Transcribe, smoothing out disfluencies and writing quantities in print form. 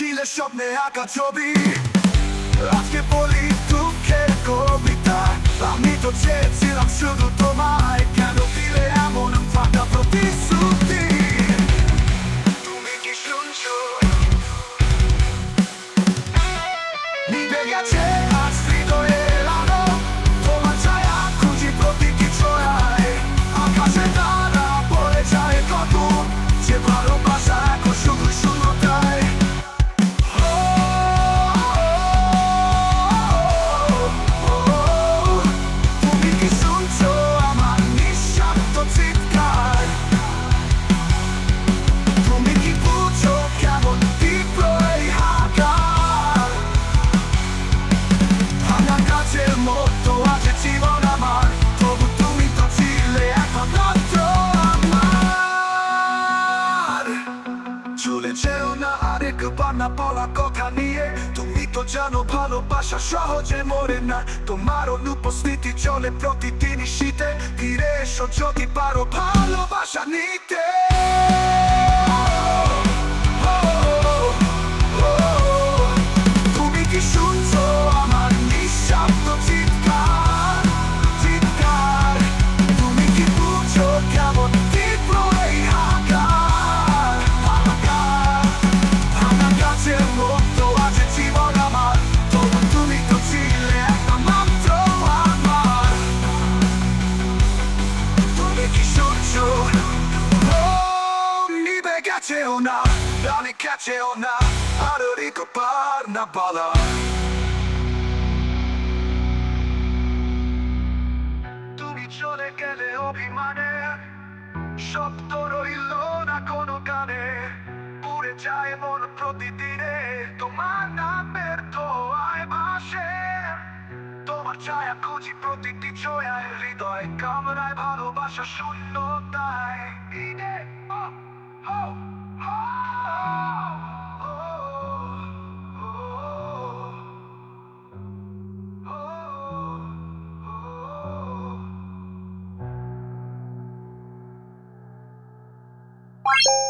ছিলে স্বপ্নে আঁকা ছবি, আজকে বলি দুঃখের কবিতা। আমি তো চেয়েছিলাম শুধু তোমায়, কেন দিলে এমন ফাঁকা প্রতিশ্রুতি? তুমি কি শুনছো? নিভে গেছে আজ হৃদয়ের আলো, তোমার ছায়া খুঁজি প্রতিটি ছোঁয়ায়। আকাশে তারা পড়ে যায় কত, যে ভালোবাসা এখন শুধু শূন্যতায়। তুমি কি শুনছো আমার নিঃশব্দ চিৎকার? তুমি কি বুঝো কেমন তীব্র এই হাহাকার? ভাঙা কাচের মতো আছে জীবন আমার, তবু তুমি তো ছিলে একমাত্র আমার। চলে যেও না আরেকবার না বলা কথা নিয়ে, তুমি তো জানো ভালোবাসা সহজে মরে না। তোমার অনুপস্থিতি চলে প্রতিদিন শীতে, ফিরে এসো যদি পারো ভালোবাসা নিতে। তুমি কি শুনছো আমার নিঃশব্দ চিৎকার? চিৎকার। তুমি কি বুঝো কেমন তীব্র এই হাহাকার? হাহাকার। ভাঙা গাছের মতো আছে জীবন আমার, তবু তুমি তো ছিলে একমাত্র আমার। তুমি কি শুনছো? নিভে গেছেও না, প্রাণে গেছেও না, আরো একবার না বলা। তুমি চলে গেলে অভিমানে, শব্দ রইল না কোনো গানে। পুড়ে যায় মন প্রতিদিনে, তোমার নামের ধোঁয়ায় ভাসে। তোমার ছায়া খুঁজি প্রতিটি ছোঁয়ায়, হৃদয় কামড়ায় ভালোবাসা শূন্যতায়। ইনে, ও, ও, ও, ও, ও, ও।